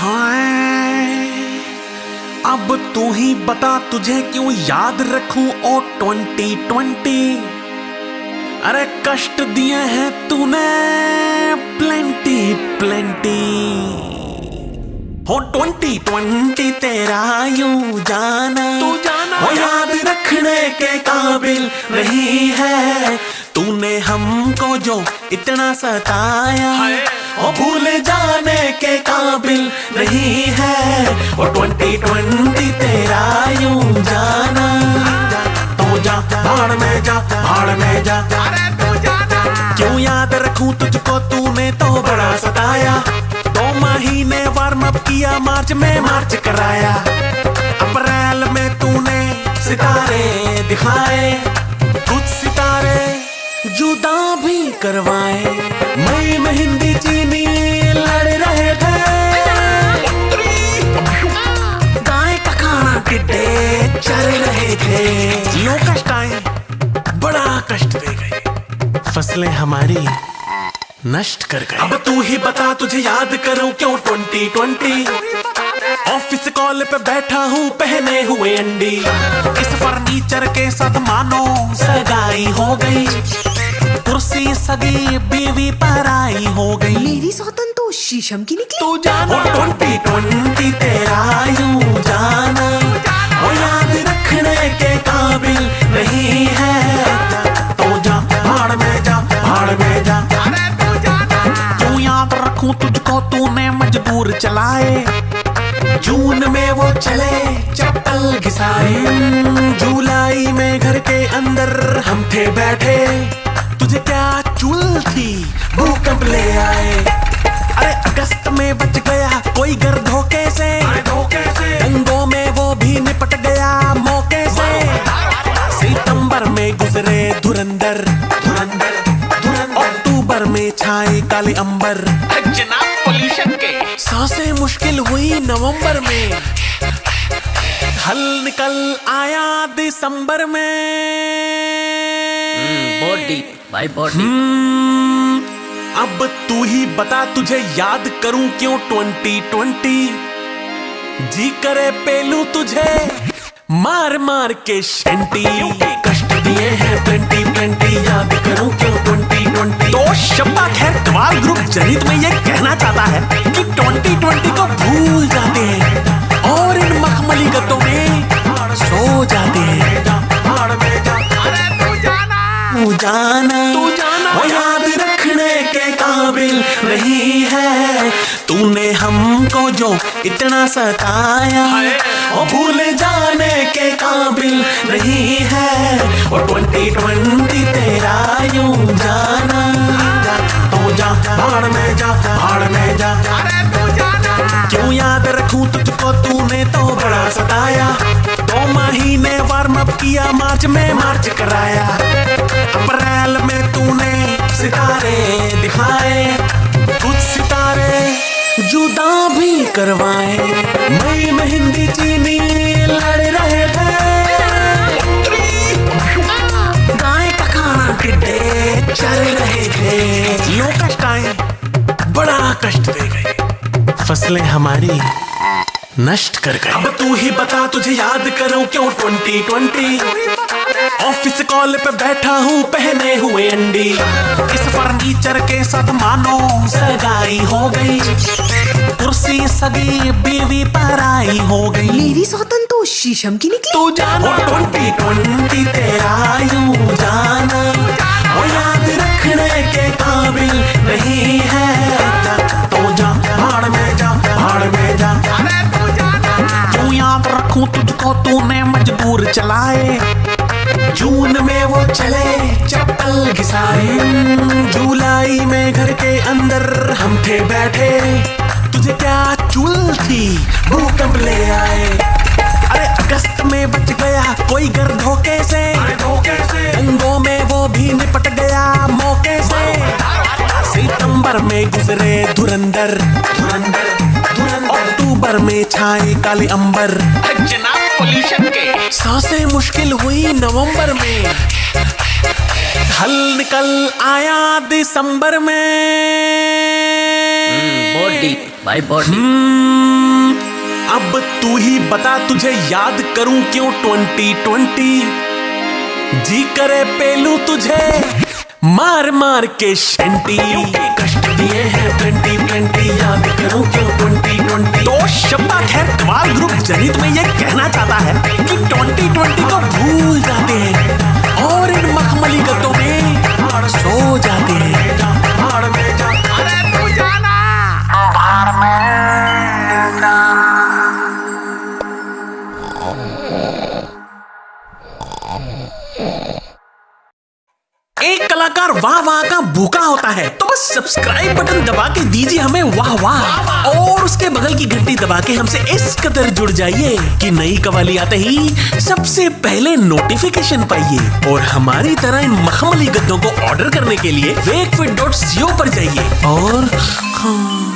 हाय अब तू ही बता तुझे क्यों याद रखूं ओ 2020। अरे कष्ट दिए हैं तूने प्लेंटी प्लेंटी। हो 2020 तेरा यूं जाना वो याद रखने के काबिल नहीं है। तूने हमको जो इतना सताया वो भूल जाने के काबिल नहीं है। वो 2020 तेरा यूं जाना तो जा भाड़ में जा भाड़ में जा। क्यों याद रखूं तुझको तूने तो बड़ा सताया। 2 महीने वार्म अप किया मार्च में मार्च कराया। अप्रैल में तूने सितारे दिखाए कुछ सितारे जुदा भी करवाए। मई में हिंदी चीनी लड़ रहे थे। गाय का खाना टिड्डे चल रहे थे। लो कष्ट आए बड़ा कष्ट दे गए फसलें हमारी नष्ट कर गए। अब तू ही बता तुझे याद करूं क्यों 2020। ऑफिस कॉल पे बैठा हूँ पहने हुए अंडी। इस फर्नीचर के साथ मानो सगाई हो गई। कुर्सी सगी बीवी पराई हो गई। मेरी सौतन तो शीशम की निकली। तू जाना 2020 तेरा यूं जाना वो याद रखने के काबिल नहीं है। तो जा भाड़ में जा भाड़ में जा। क्यों याद रखूं तुझको तूने मजबूर चलाए। जून में वो चले चप्पल घिसाए। जुलाई में घर के अंदर हम थे बैठे। तुझे क्या चुल थी भूकंप ले आए। अरे अगस्त में बच गया कोई घर धोखे से। दंगों में वो भी निपट गया मौके से। सितंबर में गुजरे धुरंधर अक्टूबर में छाए काले अंबर। जनाब पोल्यूशन के सांसें मुश्किल हुई नवंबर में। हल निकल आया दिसंबर में। बॉडी भाई बॉडी। अब तू ही बता तुझे याद करूं क्यों 2020। जी करे पेलू तुझे मार मार के शंटी। कष्ट दिए हैं प्लेंटी प्लेंटी याद करूं क्यों 2020। तो शब्बा खैर कमाल ग्रुप जनित में ये कहना चाहता है कि 2020 को भूल जाते हैं और इन मखमली गद्दों में सो जाते हैं। तू जाना वो याद रखने के काबिल नहीं है। तूने हमको जो इतना सताया वो भूल जाने के काबिल नहीं है। वो 2020 तेरा यूं जाना तो जा भाड़ में जा भाड़ में जा। क्यों याद रखूं तुझको तूने तो बड़ा सताया। 2 महीने वार्म अप किया मार्च में मार्च कराया। अप्रैल में तूने सितारे दिखाए कुछ सितारे जुदा भी करवाए। मई में हिंदी चीनी लड़ रहे थे। गाय का खाना टिड्डे चल रहे थे। लो कष्ट आए बड़ा कष्ट दे गए फसलें हमारी नष्ट कर गए। अब तू ही बता तुझे याद करूं क्यों 2020। ऑफिस कॉल पे बैठा हूँ पहने हुए अंडी। इस फर्नीचर के साथ मानो सगाई हो गई। कुर्सी सगी बीवी पराई हो गई। मेरी सौतन तो शीशम की निकली। तू जाना 2020 तेरा यूं जाना वो याद रखने के काबिल नहीं है। तो जा भाड़ में जा भाड़ में जा। क्यों याद रखूं तुझको तूने मजबूर चलाए। जून में वो चले चप्पल घिसाए। जुलाई में घर के अंदर हम थे बैठे। तुझे क्या चुल थी भूकंप ले आए। अरे अगस्त में बच गया कोई घर धोखे से। दंगों में वो भी निपट गया मौके से। सितंबर में गुजरे धुरंधर अक्टूबर में छाए काले अंबर। जनाब पोल्यूशन के सांसें मुश्किल हुई नवंबर में। हल निकल आया दिसंबर में। बॉडी भाई बॉडी अब तू ही बता तुझे याद करूं क्यों 2020 जी करे पेलू तुझे मार मार के शंटी कष्ट दिए हैं 2020 याद करूं क्यों 2020 तो शब्दा खैर कमाल ग्रुप जनित में ये कहना चाहता है कि 2020 को भूल जाते हैं और इन मखमली गद्दों में सो जाते हैं। अरे तू जाना एक कलाकार वाह वाह का भूखा होता है तो बस सब्सक्राइब बटन दबा के दीजिए हमें वाह वाह और उसके बगल की घंटी दबा के हमसे इस कदर जुड़ जाइए कि नई कवाली आते ही सबसे पहले नोटिफिकेशन पाइए। और हमारी तरह इन मखमली गद्दों को ऑर्डर करने के लिए wakefit.co पर जाइए और हाँ